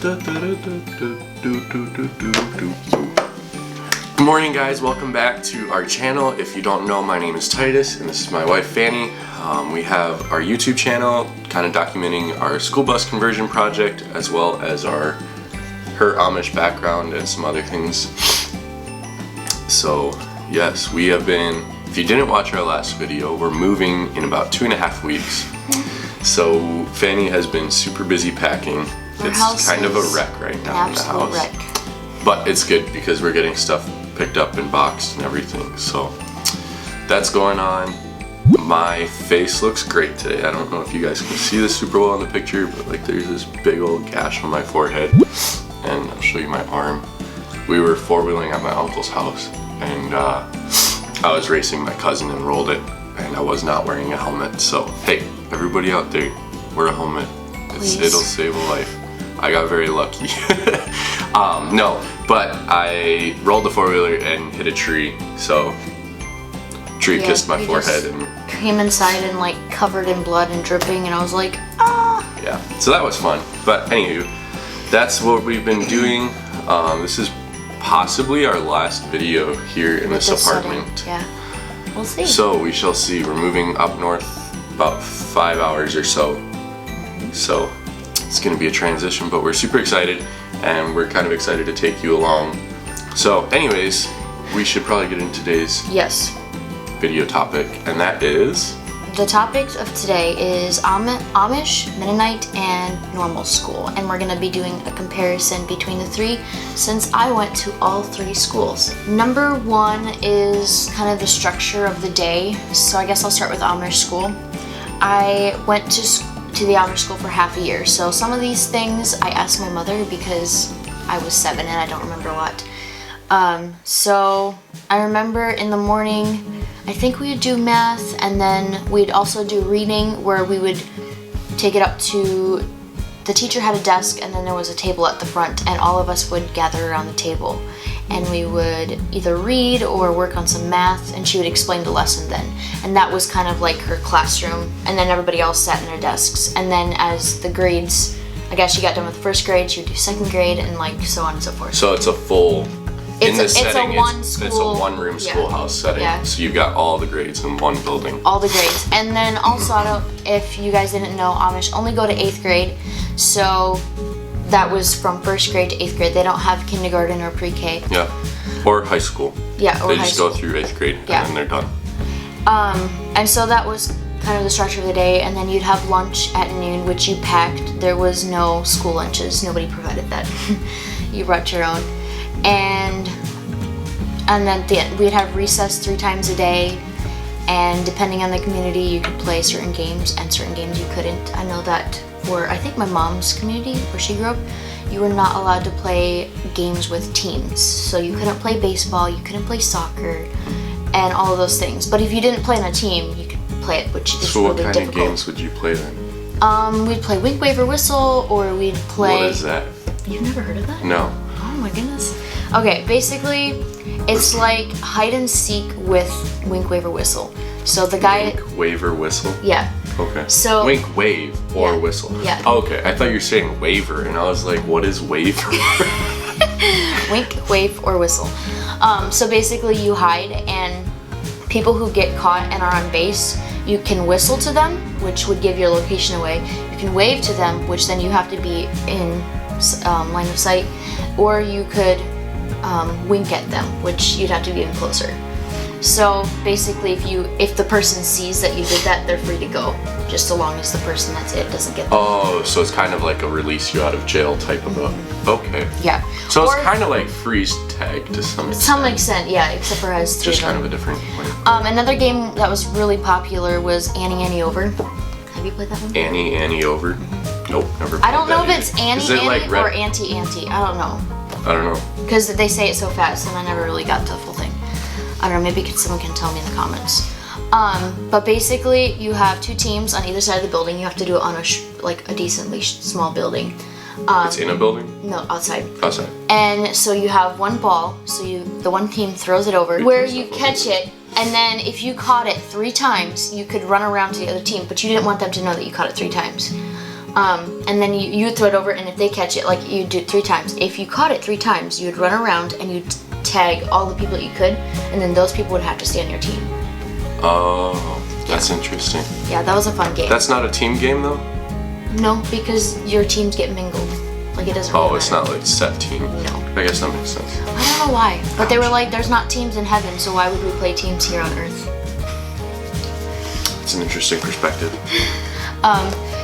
Good morning, guys. Welcome back to our channel. If you don't know, my name is Titus and this is my wife Fannie. We have our YouTube channel kind of documenting our school bus conversion project as well as her Amish background and some other things. So yes, we have been, if you didn't watch our last video, we're moving in about 2.5 weeks. So Fannie has been super busy packing. It's kind of a wreck right now in the house. Wreck. But it's good because we're getting stuff picked up and boxed and everything. So that's going on. My face looks great today. I don't know if you guys can see this super well in the picture, but like there's this big old gash on my forehead. And I'll show you my arm. We were four-wheeling at my uncle's house and I was racing my cousin and rolled it, and I was not wearing a helmet. So hey, everybody out there, wear a helmet. It'll save a life. I got very lucky. No, but I rolled the four-wheeler and hit a tree, so tree kissed my forehead and came inside and like covered in blood and dripping, and I was like, ah. Yeah, so that was fun. But anywho, that's what we've been doing. This is possibly our last video here in this apartment. Yeah, we'll see. So we shall see. We're moving up north about 5 hours or so. So it's going to be a transition, but we're super excited and we're kind of excited to take you along. So anyways, we should probably get into today's video topic, and that is... The topic of today is Amish, Mennonite, and normal school, and we're going to be doing a comparison between the three since I went to all three schools. Number one is kind of the structure of the day, so I guess I'll start with Amish school. I went to the Amish school for half a year, so some of these things I asked my mother because I was 7 and I don't remember a lot. So I remember in the morning I think we would do math, and then we'd also do reading where we would take it up to, the teacher had a desk and then there was a table at the front, and all of us would gather around the table and we would either read or work on some math, and she would explain the lesson then. And that was kind of like her classroom, and then everybody else sat in their desks. And then as the grades, I guess she got done with first grade, she would do second grade, and like so on and so forth. So it's a full... It's a one-room Yeah. schoolhouse setting, Yeah. so you've got all the grades in one building. All the grades. And then also, if you guys didn't know, Amish only go to 8th grade, so that was from 1st grade to 8th grade. They don't have kindergarten or pre-K. Yeah, or high school. Yeah, or they high just school. go through 8th grade and then they're done. And so that was kind of the structure of the day, and then you'd have lunch at noon, which you packed. There was no school lunches. Nobody provided that. You brought your own. And then at the end, we'd have recess 3 times a day, and depending on the community you could play certain games and certain games you couldn't. I know that for, I think, my mom's community where she grew up, you were not allowed to play games with teams. So you couldn't play baseball, you couldn't play soccer, and all of those things. But if you didn't play in a team, you could play it, which is really difficult. So what kind of games would you play then? We'd play Wink, Wave, or Whistle, or we'd play... What is that? You've never heard of that? No. Oh my goodness. Okay, basically, it's like hide and seek with Wink, Wave, or Whistle. So the guy... Wink, wave, or whistle? Yeah. Okay. So... Wink, wave, or whistle. Yeah. Oh, okay, I thought you were saying waver, and I was like, what is waver? Wink, wave, or whistle. So basically you hide, and people who get caught and are on base, you can whistle to them, which would give your location away. You can wave to them, which then you have to be in line of sight, or you could wink at them, which you'd have to be even closer. So basically, if the person sees that you did that, they're free to go, just so long as the person that's it doesn't get them. Oh, so it's kind of like a release you out of jail type of a... Okay. Yeah. So it's kind of like freeze tag to some extent. To some extent, yeah, except for it has 3 just of them. kind of a different way. Another game that was really popular was Annie Over. Have you played that one? Annie Over? Nope, never played I don't know that if either. it's Annie like or Auntie. I don't know. I don't know. Because they say it so fast, and I never really got the full thing. I don't know, maybe someone can tell me in the comments. But basically, you have 2 teams on either side of the building. You have to do it on a decently small building. It's in a building? No, outside. Outside. And so you have 1 ball, so the one team throws it over, where you catch it, and then if you caught it 3 times, you could run around to the other team, but you didn't want them to know that you caught it 3 times. And then you throw it over, and if they catch it, like you do it 3 times. If you caught it 3 times, you'd run around and you'd tag all the people that you could, and then those people would have to stay on your team. Oh, that's interesting. Yeah, that was a fun game. That's not a team game though? No, because your teams get mingled. Like it doesn't really matter. It's not like set team. No. I guess that makes sense. I don't know why, but they were like, there's not teams in heaven, so why would we play teams here on earth? It's an interesting perspective.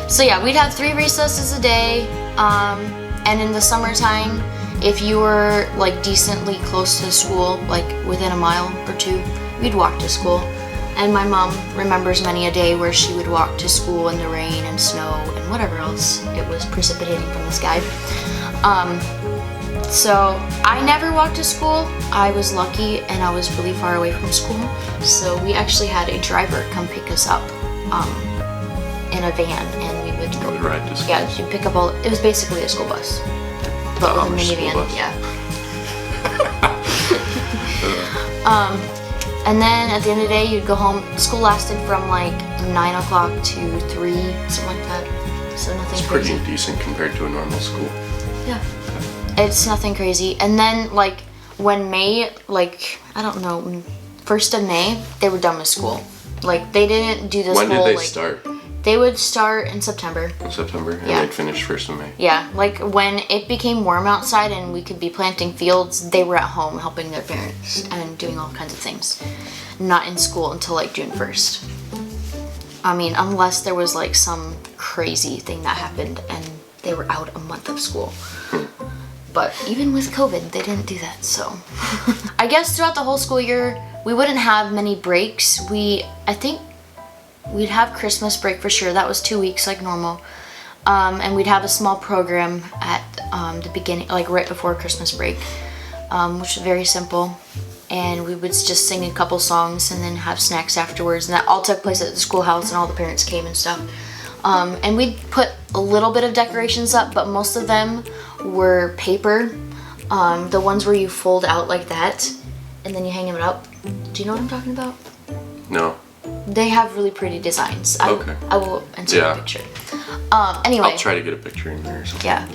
So yeah, we'd have 3 recesses a day, and in the summertime, if you were like decently close to school, like within a mile or 2, we'd walk to school. And my mom remembers many a day where she would walk to school in the rain and snow and whatever else it was precipitating from the sky. So I never walked to school. I was lucky and I was really far away from school. So we actually had a driver come pick us up in a van, and we would go ride to school. Yeah, she'd pick up it was basically a school bus. But with a minivan, yeah. And then at the end of the day, you'd go home. School lasted from like 9 o'clock to 3, something like that. So nothing crazy. It's pretty decent compared to a normal school. Yeah. It's nothing crazy. And then like when May, like, I don't know, 1st of May, they were done with school. Like they didn't do this When whole, did they like, start? They would start in September. In September? And Yeah. they'd finish 1st of May? Yeah, like when it became warm outside and we could be planting fields, they were at home helping their parents and doing all kinds of things. Not in school until like June 1st. I mean, unless there was like some crazy thing that happened and they were out a month of school. But even with COVID, they didn't do that, so. I guess throughout the whole school year, we wouldn't have many breaks. I think we'd have Christmas break for sure. That was 2 weeks like normal. And we'd have a small program at the beginning, like right before Christmas break, which was very simple. And we would just sing a couple songs and then have snacks afterwards. And that all took place at the schoolhouse, and all the parents came and stuff. And we'd put a little bit of decorations up, but most of them were paper. The ones where you fold out like that and then you hang them up. Do you know what I'm talking about? No. They have really pretty designs. Okay. I will insert a picture. Anyway. I'll try to get a picture in there or something. Yeah.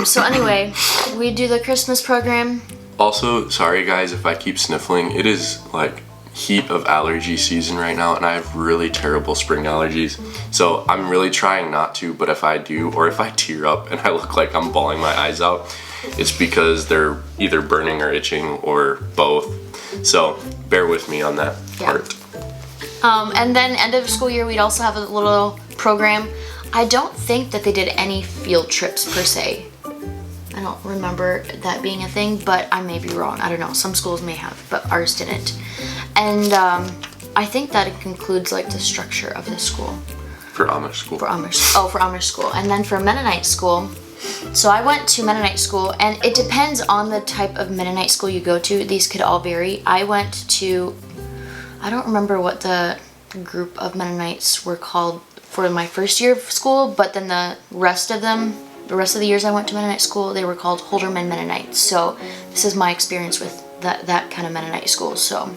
So anyway, we do the Christmas program. Also, sorry guys if I keep sniffling. It is like heat of allergy season right now, and I have really terrible spring allergies. So I'm really trying not to, but if I do, or if I tear up and I look like I'm bawling my eyes out, it's because they're either burning or itching or both. So bear with me on that part. And then end of school year, we'd also have a little program. I don't think that they did any field trips per se. I don't remember that being a thing, but I may be wrong. I don't know. Some schools may have, but ours didn't. And I think that it concludes like the structure of the school. For Amish school. For Amish school. And then for Mennonite school, so I went to Mennonite school, and it depends on the type of Mennonite school you go to. These could all vary. I went to, I don't remember what the group of Mennonites were called for my first year of school, but then the rest of the years I went to Mennonite school, they were called Holderman Mennonites. So this is my experience with that kind of Mennonite school. So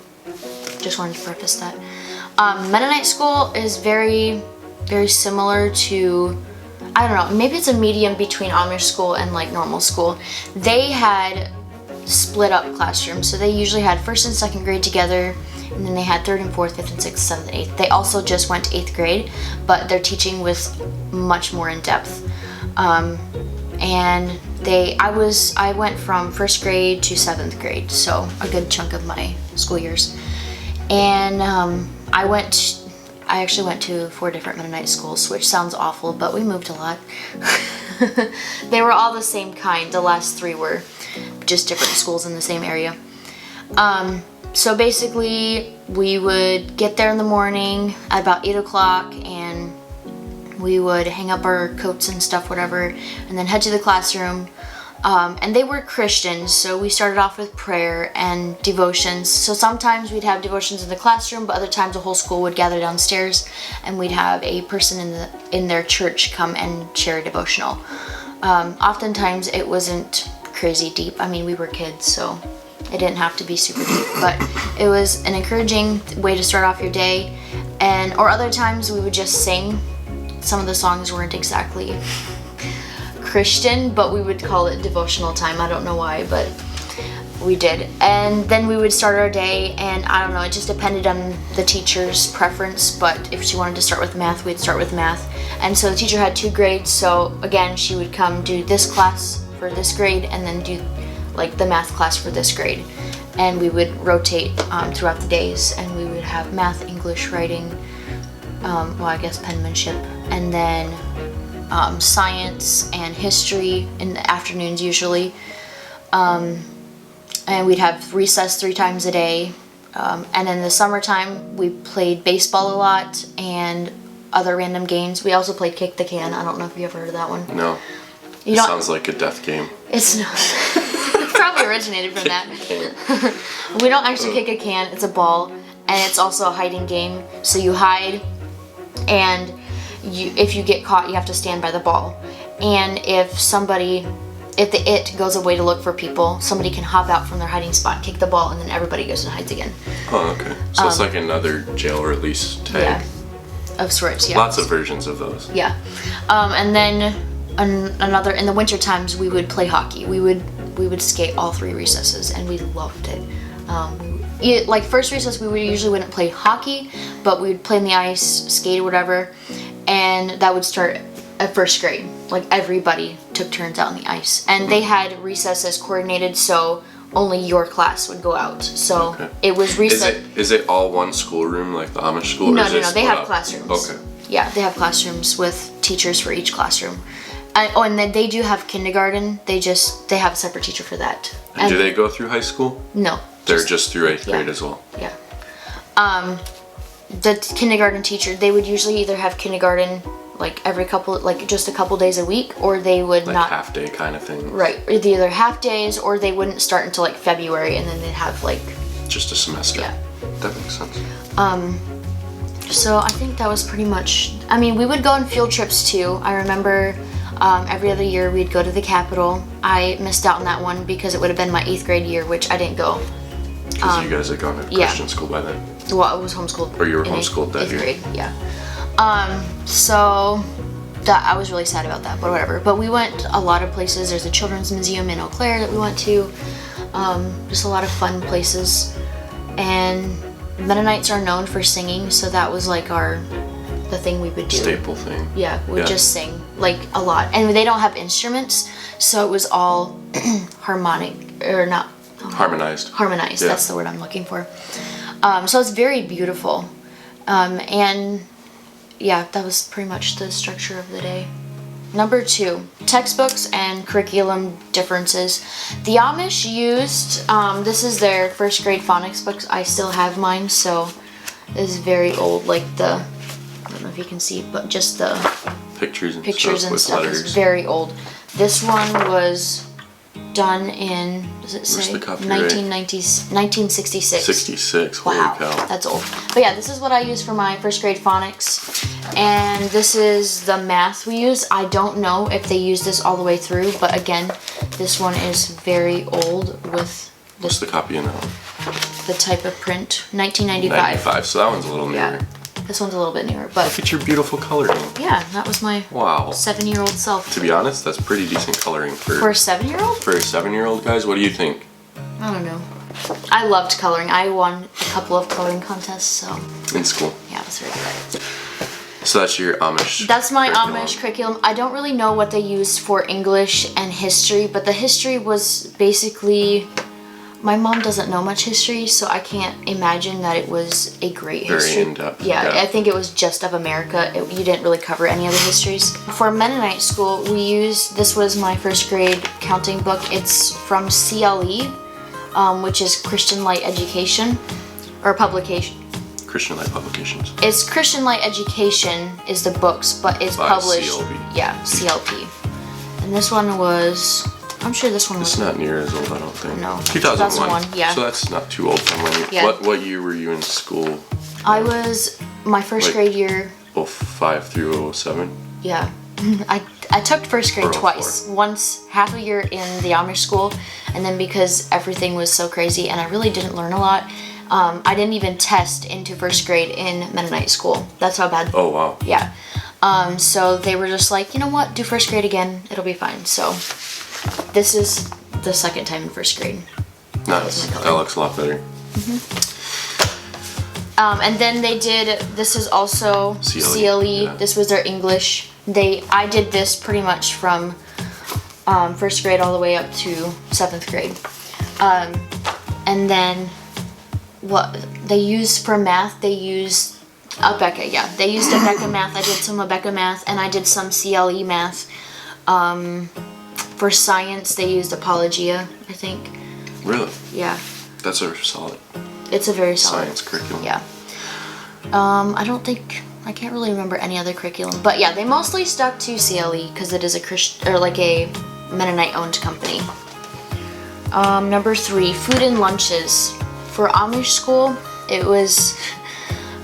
just wanted to preface that. Mennonite school is very, very similar to, I don't know, maybe it's a medium between Amish school and like normal school. They had split up classrooms, so they usually had 1st and 2nd grade together, and then they had 3rd and 4th, 5th and 6th, 7th and 8th. They also just went to 8th grade, but their teaching was much more in depth. And I went from 1st grade to 7th grade, so a good chunk of my school years. And I actually went to 4 different Mennonite schools, which sounds awful, but we moved a lot. They were all the same kind. The last 3 were just different schools in the same area. So basically, we would get there in the morning at about 8 o'clock, and we would hang up our coats and stuff, whatever, and then head to the classroom. And they were Christians, so we started off with prayer and devotions. So sometimes we'd have devotions in the classroom, but other times the whole school would gather downstairs, and we'd have a person in their church come and share a devotional. Oftentimes it wasn't crazy deep. I mean, we were kids, so it didn't have to be super deep, but it was an encouraging way to start off your day. Or other times we would just sing some of the songs weren't exactly Christian, but we would call it devotional time. I don't know why, but we did. And then we would start our day, and I don't know, it just depended on the teacher's preference, but if she wanted to start with math, we'd start with math. And so the teacher had 2 grades, so again, she would come do this class for this grade and then do like the math class for this grade. And we would rotate throughout the days, and we would have math, English, writing, well, I guess penmanship, and then science and history in the afternoons usually. And we'd have recess 3 times a day. And in the summertime, we played baseball a lot and other random games. We also played kick the can. I don't know if you ever heard of that one. No. It sounds like a death game. It's not. It probably originated from that. We don't actually kick a can. It's a ball, and it's also a hiding game. So you hide, and if you get caught, you have to stand by the ball. And if the it goes away to look for people, somebody can hop out from their hiding spot, kick the ball, and then everybody goes and hides again. Oh, okay. So it's like another jail release tag. Yeah. Of sorts, yeah. Lots of versions of those. Yeah. And then another, in the winter times, we would play hockey. We would skate all 3 recesses, and we loved it. Like first recess, we usually wouldn't play hockey, but we would play in the ice, skate or whatever, and that would start at first grade. Like everybody took turns out on the ice, and they had recesses coordinated, so only your class would go out. So it was recess. Is it all one schoolroom like the Amish school? No, they have classrooms. Okay. Yeah, they have classrooms with teachers for each classroom. And then they do have kindergarten. They have a separate teacher for that. And do they go through high school? No. They're just through 8th grade as well. Yeah. The kindergarten teacher, they would usually either have kindergarten like just a couple days a week, or they would not half day kind of thing. Right. Either half days, or they wouldn't start until like February, and then they'd have like just a semester. Yeah. That makes sense. So I think that was pretty much. I mean, we would go on field trips too. I remember every other year we'd go to the Capitol. I missed out on that one because it would have been my 8th grade year, which I didn't go. Because you guys had gone to Christian school by then. Well, I was homeschooled. Or you were homeschooled that year. 8th grade, yeah. So that I was really sad about that, but whatever. But we went a lot of places. There's a children's museum in Eau Claire that we went to. Just a lot of fun places. And Mennonites are known for singing, so that was like the thing we would do. Staple thing. Yeah, we'd just sing like a lot. And they don't have instruments, so it was all harmonic, or not. Harmonized. Harmonized, yeah. That's the word I'm looking for. So it's very beautiful. And yeah, that was pretty much the structure of the day. Number 2, textbooks and curriculum differences. The Amish used, this is their 1st grade phonics books. I still have mine, so this is very old, like I don't know if you can see, but just the pictures and stuff letters. Is very old. This one was done in, does it say? 1966. 66, wow, holy cow. That's old. But yeah, this is what I use for my 1st grade phonics. And this is the math we use. I don't know if they use this all the way through, but again, this one is very old with What's the copy in that one? The type of print, 1995. 95, so that one's a little newer. Yeah. This one's a little bit newer, but... Look at your beautiful coloring. Yeah, that was my 7-year-old self. To be honest, that's pretty decent coloring for a 7-year-old? For a 7-year-old, guys, what do you think? I don't know. I loved coloring. I won a couple of coloring contests, so... In school? Yeah, it was very good. So that's your Amish That's my Amish curriculum. I don't really know what they used for English and history, but the history was basically... My mom doesn't know much history, so I can't imagine that it was a great history. Very in-depth. Yeah, I think it was just of America. You didn't really cover any other histories. For Mennonite school, this was my 1st grade counting book. It's from CLE, which is Christian Light Education, or publication. Christian Light Publications. It's Christian Light Education is the books, but it's published. CLP. Yeah, CLP. And this one was... I'm sure this one was... It's not near as old, I don't think. No. 2001. Yeah. So that's not too old from when you... Yeah. What year were you in school? I was... My 1st grade year... 05 through 07? Yeah. I took 1st grade twice. Once, half a year in the Amish school, and then because everything was so crazy and I really didn't learn a lot, I didn't even test into 1st grade in Mennonite school. That's how bad... Oh, wow. Yeah. So they were just like, you know what, do first grade again, it'll be fine. So this is the second time in first grade. Nice. That looks a lot better. And then they did, this is also CLE. Yeah. This was their English. I did this pretty much from first grade all the way up to 7th grade. And then what they used for math, they used Abeka, yeah. They used Abeka math. I did some Abeka math, and I did some CLE math. For science, they used Apologia, I think. Really? Yeah. That's a solid. It's a very solid science curriculum. Yeah. I can't really remember any other curriculum, but yeah, they mostly stuck to CLE because it is a Christian or like a Mennonite-owned company. Number 3, food and lunches. For Amish school,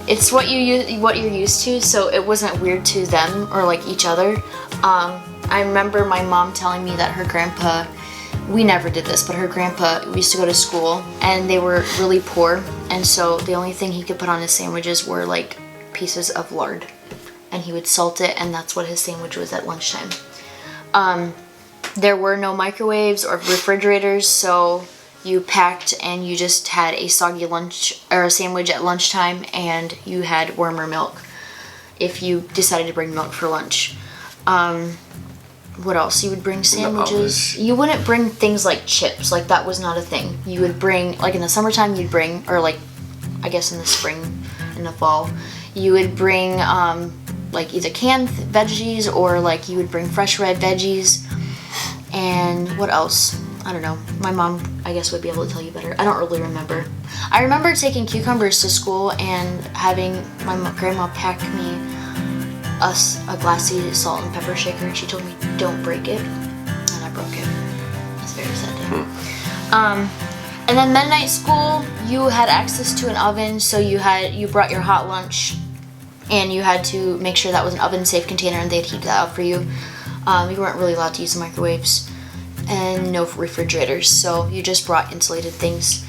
it's what you're used to, so it wasn't weird to them or like each other. I remember my mom telling me that her grandpa, we never did this, but her grandpa, we used to go to school and they were really poor, and so the only thing he could put on his sandwiches were like pieces of lard, and he would salt it, and that's what his sandwich was at lunchtime. There were no microwaves or refrigerators, so you packed and you just had a soggy lunch or a sandwich at lunchtime, and you had warmer milk if you decided to bring milk for lunch. What else? You would bring sandwiches. You wouldn't bring things like chips, like that was not a thing. You would bring, like in the summertime you'd bring, or like I guess in the spring, in the fall, you would bring like either canned veggies or like you would bring fresh red veggies. And what else? I don't know. My mom, I guess, would be able to tell you better. I don't really remember. I remember taking cucumbers to school and having my grandma pack me a glassy salt and pepper shaker, and she told me, don't break it. And I broke it. That's very sad day. And then Mennonite school, you had access to an oven, so you brought your hot lunch, and you had to make sure that was an oven-safe container, and they'd heat that up for you. You weren't really allowed to use the microwaves, and no refrigerators, so you just brought insulated things.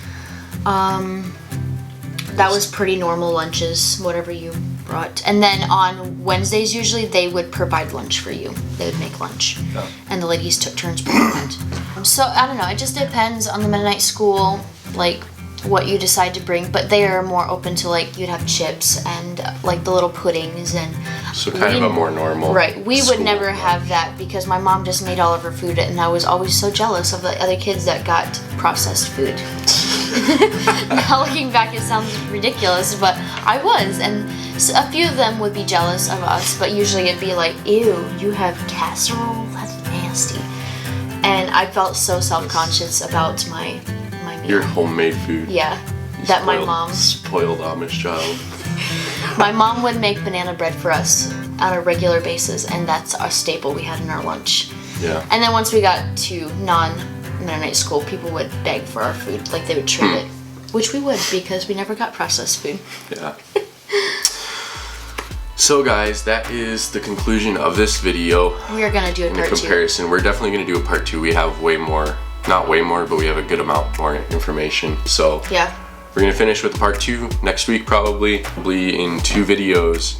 That was pretty normal lunches, whatever you brought. And then on Wednesdays, usually, they would provide lunch for you. They would make lunch. Oh. And the ladies took turns bringing it. So, I don't know, it just depends on the Mennonite school, like, what you decide to bring. But they are more open to, like, you'd have chips and, like, the little puddings and... So kind of a more normal... Right. We would never have that because my mom just made all of her food, and I was always so jealous of the other kids that got processed food. Now looking back, it sounds ridiculous, but I was, and so a few of them would be jealous of us, but usually it'd be like, ew, you have casserole? That's nasty. And I felt so self-conscious about my meal. Your homemade food. Yeah. That my mom... Spoiled Amish child. My mom would make banana bread for us on a regular basis, and that's a staple we had in our lunch. Yeah. And then once we got to non-Mennonite school, people would beg for our food, like they would trade it, which we would because we never got processed food. Yeah. So guys, that is the conclusion of this video. We are gonna do a part 2. In comparison, we're definitely gonna do a part 2. We have way more, not way more, but we have a good amount more information. So yeah. We're gonna finish with part 2 next week, probably in 2 videos.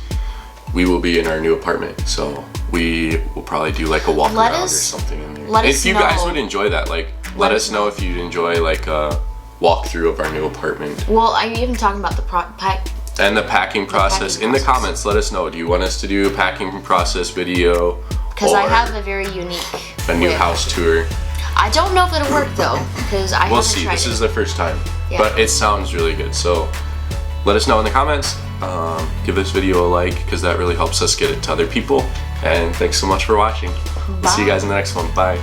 We will be in our new apartment, so we will probably do like a walk around or something in there. If you guys would enjoy that, like, let us know if you'd enjoy like a walkthrough of our new apartment. Well, I'm even talking about the and the packing process. In the comments, let us know. Do you want us to do a packing process video? Because I have a very unique new house tour. I don't know if it'll work though, because I haven't tried it. This is the first time, but it sounds really good. So let us know in the comments. Give this video a like because that really helps us get it to other people. And thanks so much for watching. We'll see you guys in the next one. Bye.